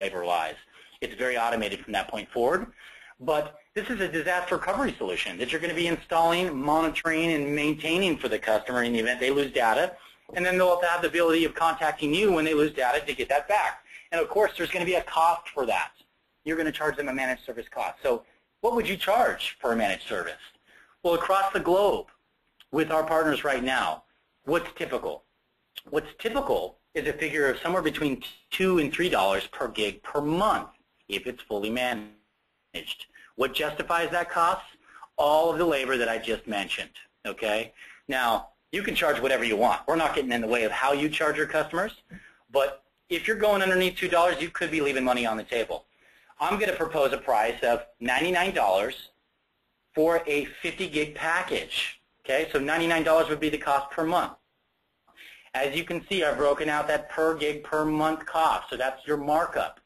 labor lies. It's very automated from that point forward. But this is a disaster recovery solution that you're going to be installing, monitoring, and maintaining for the customer in the event they lose data. And then they'll have the ability of contacting you when they lose data to get that back. And of course, there's going to be a cost for that. You're going to charge them a managed service cost. So what would you charge for a managed service? Well, across the globe with our partners right now, what's typical? What's typical is a figure of somewhere between $2 and $3 per gig per month if it's fully managed. What justifies that cost? All of the labor that I just mentioned, okay? Now, you can charge whatever you want. We're not getting in the way of how you charge your customers, but if you're going underneath $2, you could be leaving money on the table. I'm going to propose a price of $99 for a 50 gig package, okay? So $99 would be the cost per month. As you can see, I've broken out that per gig per month cost, so that's your markup.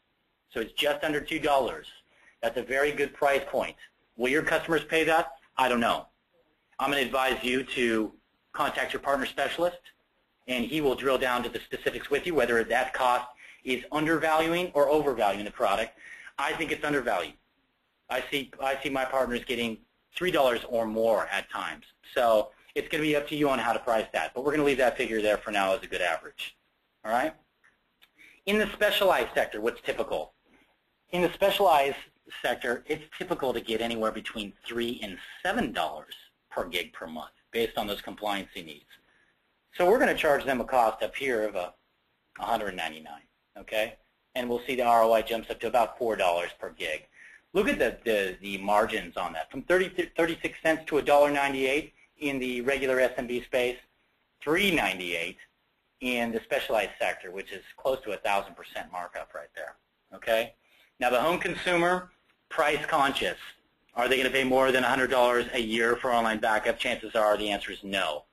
So it's just under $2. That's a very good price point. Will your customers pay that? I don't know. I'm going to advise you to contact your partner specialist, and he will drill down to the specifics with you, whether that cost is undervaluing or overvaluing the product. I think it's undervalued. I see my partners getting $3 or more at times. So it's going to be up to you on how to price that. But we're going to leave that figure there for now as a good average. All right? In the specialized sector, what's typical? In the specialized sector, it's typical to get anywhere between $3 and $7 per gig per month based on those compliancy needs. So we're going to charge them a cost up here of $199, okay? And we'll see the ROI jumps up to about $4 per gig. Look at the margins on that, from 36 cents to $1.98 in the regular SMB space, $3.98 in the specialized sector, which is close to 1,000% markup right there, okay? Now the home consumer, price conscious. Are they going to pay more than $100 a year for online backup? Chances are the answer is no.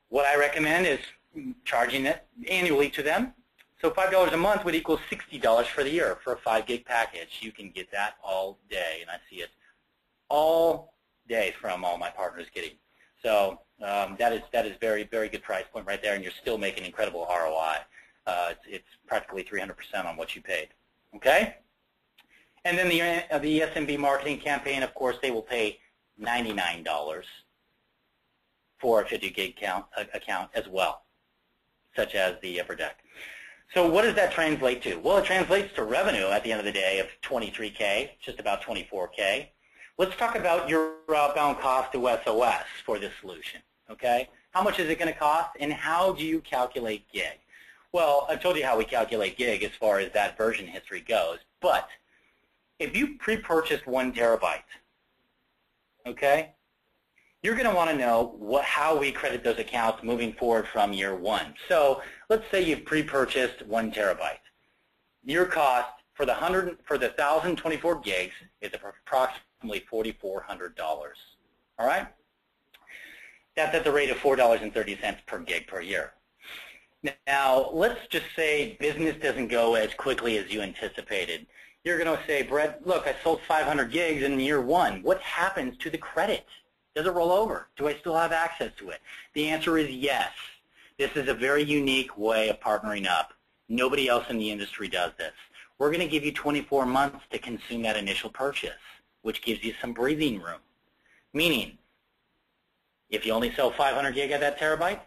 What I recommend is charging it annually to them. So $5 a month would equal $60 for the year for a 5 gig package. You can get that all day, and I see it all day from all my partners getting. So that is very, very good price point right there, and you're still making incredible ROI. It's practically 300% on what you paid. Okay? And then the SMB marketing campaign, of course, they will pay $99 for a 50 gig account as well, such as the upper deck. So what does that translate to? Well, it translates to revenue at the end of the day of $23K, just about $24K. Let's talk about your outbound cost to SOS for this solution, okay? How much is it going to cost, and how do you calculate gig? Well, I've told you how we calculate gig as far as that version history goes, but if you pre-purchased 1 terabyte, okay, you're going to want to know how we credit those accounts moving forward from year 1. So let's say you've pre-purchased 1 terabyte. Your cost for the 1,024 gigs is approximately $4,400. All right? That's at the rate of $4.30 per gig per year. Now, let's just say business doesn't go as quickly as you anticipated. You're going to say, Brett, look, I sold 500 gigs in year 1. What happens to the credit? Does it roll over? Do I still have access to it? The answer is yes. This is a very unique way of partnering up. Nobody else in the industry does this. We're going to give you 24 months to consume that initial purchase, which gives you some breathing room. Meaning, if you only sell 500 gig at that terabyte,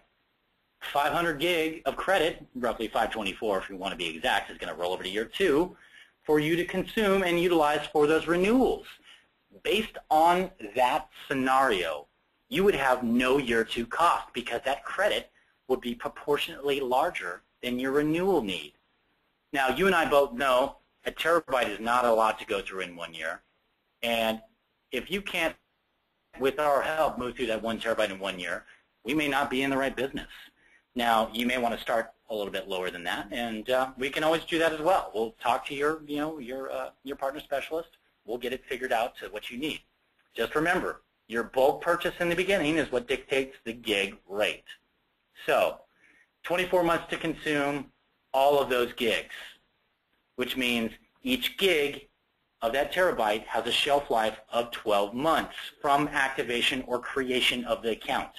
500 gig of credit, roughly 524 if you want to be exact, is going to roll over to year 2 for you to consume and utilize for those renewals. Based on that scenario, you would have no year 2 cost because that credit would be proportionately larger than your renewal need. Now, you and I both know a terabyte is not a lot to go through in 1 year. And if you can't, with our help, move through that 1 terabyte in 1 year, we may not be in the right business. Now, you may want to start a little bit lower than that, and we can always do that as well. We'll talk to your partner specialist. We'll get it figured out to what you need. Just remember, your bulk purchase in the beginning is what dictates the gig rate. So 24 months to consume all of those gigs, which means each gig of that terabyte has a shelf life of 12 months from activation or creation of the account.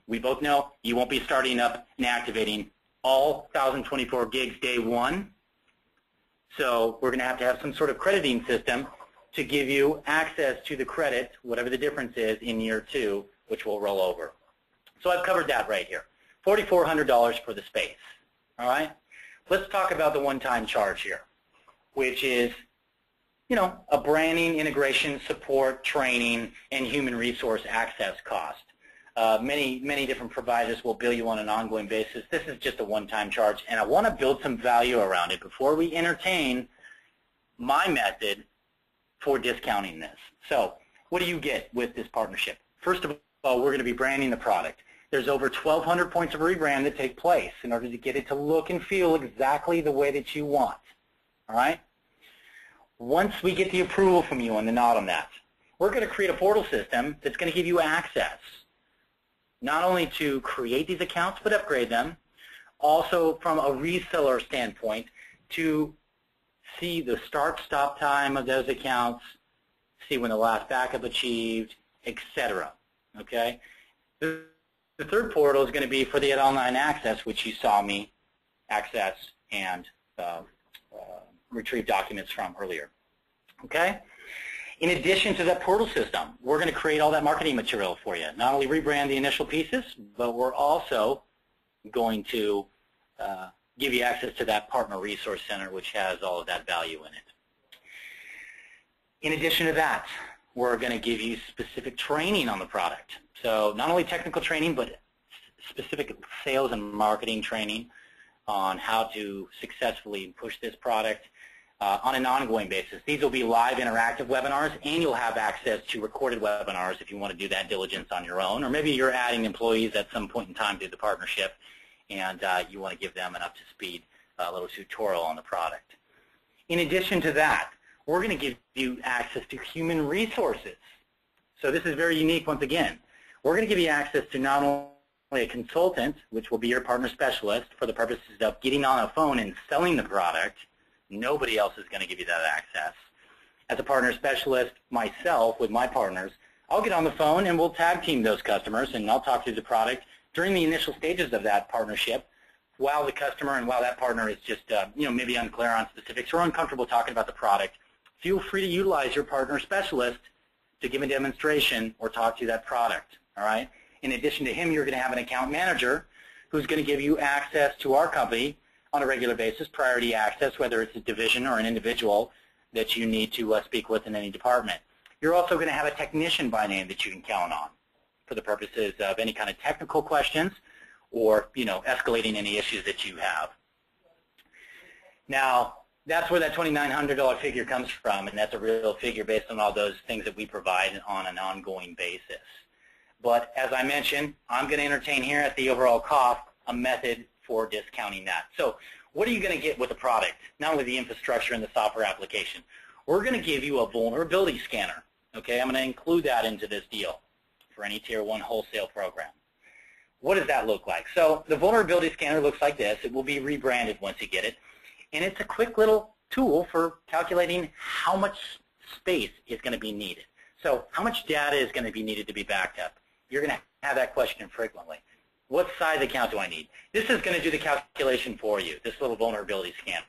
We both know you won't be starting up and activating all 1,024 gigs day 1. So we're going to have some sort of crediting system to give you access to the credit, whatever the difference is, in year 2, which will roll over. So I've covered that right here. $4,400 for the space. All right? Let's talk about the one-time charge here, which is, a branding, integration, support, training, and human resource access cost. Many different providers will bill you on an ongoing basis. This is just a one-time charge, and I want to build some value around it before we entertain my method for discounting this. So what do you get with this partnership? First of all, we're going to be branding the product. There's over 1,200 points of rebrand that take place in order to get it to look and feel exactly the way that you want. All right? Once we get the approval from you and the nod on that, we're going to create a portal system that's going to give you access not only to create these accounts but upgrade them, also from a reseller standpoint to see the start-stop time of those accounts, see when the last backup achieved, etc. Okay? The third portal is going to be for the online access, which you saw me access and retrieve documents from earlier. Okay? In addition to that portal system, we're going to create all that marketing material for you. Not only rebrand the initial pieces, but we're also going to give you access to that partner resource center, which has all of that value in it. In addition to that, we're going to give you specific training on the product. So not only technical training, but specific sales and marketing training on how to successfully push this product on an ongoing basis. These will be live interactive webinars, and you'll have access to recorded webinars if you want to do that diligence on your own, or maybe you're adding employees at some point in time to the partnership and you want to give them an up-to-speed little tutorial on the product. In addition to that, we're going to give you access to human resources. So this is very unique once again. We're going to give you access to not only a consultant, which will be your partner specialist for the purposes of getting on a phone and selling the product. Nobody else is going to give you that access. As a partner specialist, myself, with my partners, I'll get on the phone and we'll tag team those customers and I'll talk through the product during the initial stages of that partnership while the customer and while that partner is just maybe unclear on specifics or uncomfortable talking about the product. Feel free to utilize your partner specialist to give a demonstration or talk through that product. All right? In addition to him, you're going to have an account manager who's going to give you access to our company on a regular basis, priority access, whether it's a division or an individual that you need to speak with in any department. You're also going to have a technician by name that you can count on for the purposes of any kind of technical questions or, escalating any issues that you have. Now, that's where that $2,900 figure comes from, and that's a real figure based on all those things that we provide on an ongoing basis. But as I mentioned, I'm going to entertain here at the overall cost a method for discounting that. So what are you going to get with the product? Not only the infrastructure and the software application. We're going to give you a vulnerability scanner. Okay, I'm going to include that into this deal for any Tier 1 wholesale program. What does that look like? So the vulnerability scanner looks like this. It will be rebranded once you get it. And it's a quick little tool for calculating how much space is going to be needed. So how much data is going to be needed to be backed up? You're going to have that question frequently. What size account do I need? This is going to do the calculation for you, this little vulnerability scanner.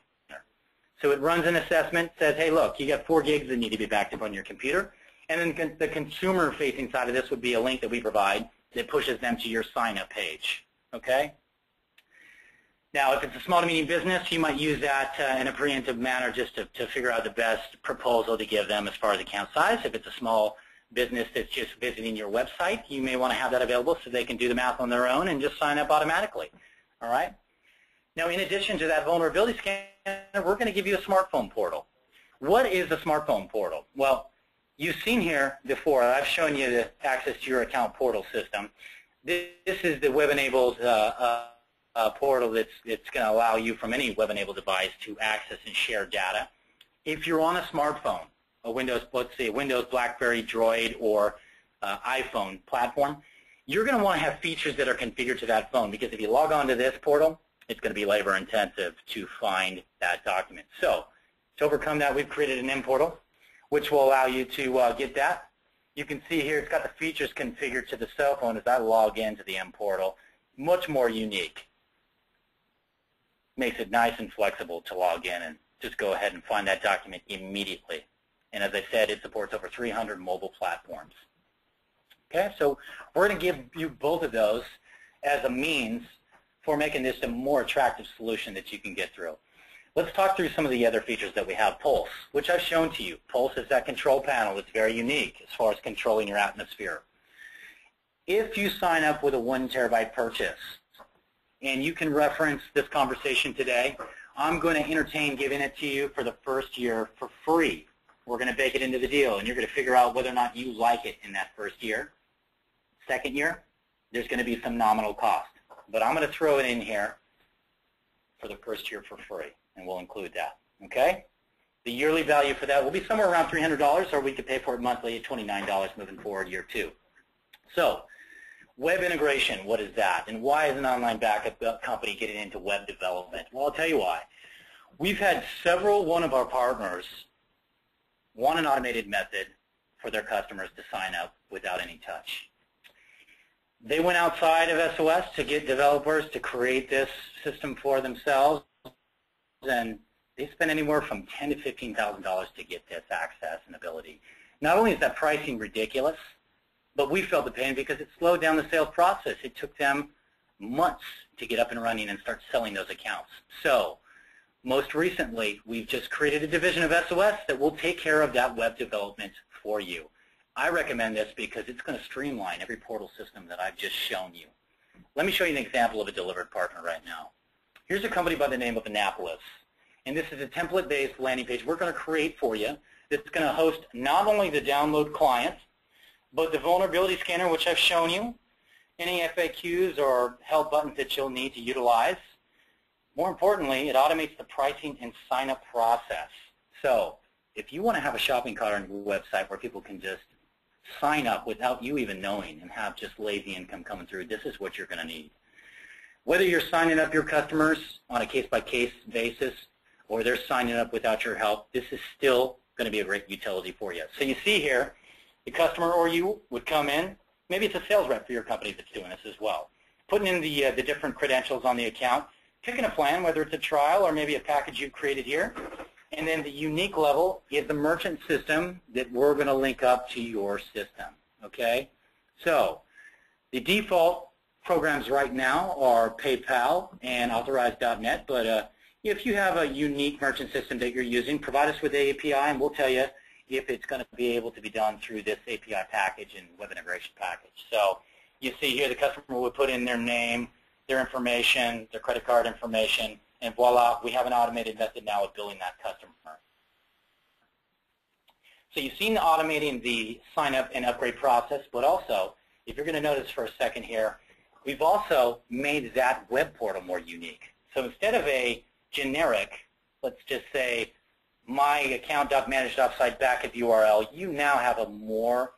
So it runs an assessment, says, hey, look, you got 4 gigs that need to be backed up on your computer. And then the consumer-facing side of this would be a link that we provide that pushes them to your sign-up page. Okay? Now, if it's a small to medium business, you might use that in a preemptive manner just to figure out the best proposal to give them as far as account size. If it's a small business that's just visiting your website, you may want to have that available so they can do the math on their own and just sign up automatically. All right? Now, in addition to that vulnerability scanner, we're going to give you a smartphone portal. What is a smartphone portal? Well, you've seen here before, I've shown you the access to your account portal system. This is the web-enabled portal that's going to allow you from any web-enabled device to access and share data. If you're on a smartphone, a Windows, let's say a Windows, BlackBerry, Droid, or iPhone platform, you're going to want to have features that are configured to that phone because if you log on to this portal, it's going to be labor intensive to find that document. So to overcome that, we've created an M portal, which will allow you to get that. You can see here it's got the features configured to the cell phone as I log into the M portal. Much more unique. Makes it nice and flexible to log in just go ahead and find that document immediately. And as I said, it supports over 300 mobile platforms. Okay, so we're going to give you both of those as a means for making this a more attractive solution that you can get through. Let's talk through some of the other features that we have. Pulse, which I've shown to you. Pulse is that control panel that's very unique as far as controlling your atmosphere. If you sign up with a 1 terabyte purchase, and you can reference this conversation today, I'm going to entertain giving it to you for the first year for free. We're going to bake it into the deal, and you're going to figure out whether or not you like it in that first year. Second year, there's going to be some nominal cost. But I'm going to throw it in here for the first year for free, and we'll include that. Okay? The yearly value for that will be somewhere around $300, or we could pay for it monthly at $29 moving forward year 2. So, web integration, what is that? And why is an online backup company getting into web development? Well, I'll tell you why. We've had one of our partners want an automated method for their customers to sign up without any touch. They went outside of SOS to get developers to create this system for themselves, and they spent anywhere from $10,000 to $15,000 to get this access and ability. Not only is that pricing ridiculous, but we felt the pain because it slowed down the sales process. It took them months to get up and running and start selling those accounts. So, most recently, we've just created a division of SOS that will take care of that web development for you. I recommend this because it's going to streamline every portal system that I've just shown you. Let me show you an example of a delivered partner right now. Here's a company by the name of Annapolis, and this is a template-based landing page we're going to create for you that's going to host not only the download client, but the vulnerability scanner, which I've shown you, any FAQs or help buttons that you'll need to utilize. More importantly, it automates the pricing and sign-up process. So if you want to have a shopping cart on your website where people can just sign up without you even knowing and have just lazy income coming through, this is what you're going to need. Whether you're signing up your customers on a case-by-case basis or they're signing up without your help, this is still going to be a great utility for you. So you see here, the customer or you would come in. Maybe it's a sales rep for your company that's doing this as well. Putting in the different credentials on the account, picking a plan, whether it's a trial or maybe a package you've created here. And then the unique level is the merchant system that we're going to link up to your system. Okay? So the default programs right now are PayPal and Authorize.net, but if you have a unique merchant system that you're using, provide us with the API and we'll tell you if it's going to be able to be done through this API package and web integration package. So you see here the customer would put in their name, their information, their credit card information, and voila, we have an automated method now of billing that customer. So you've seen automating the sign-up and upgrade process, but also, if you're going to notice for a second here, we've also made that web portal more unique. So instead of a generic, let's just say, my account.manage.site backup URL, you now have a more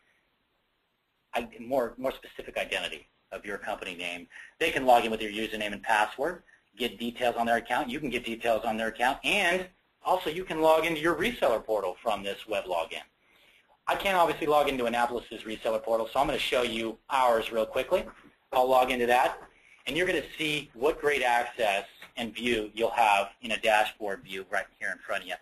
specific identity of your company name. They can log in with your username and password, get details on their account. You can get details on their account, and also you can log into your reseller portal from this web login. I can't obviously log into Annapolis' reseller portal, so I'm going to show you ours real quickly. I'll log into that, and you're going to see what great access and view you'll have in a dashboard view right here in front of you.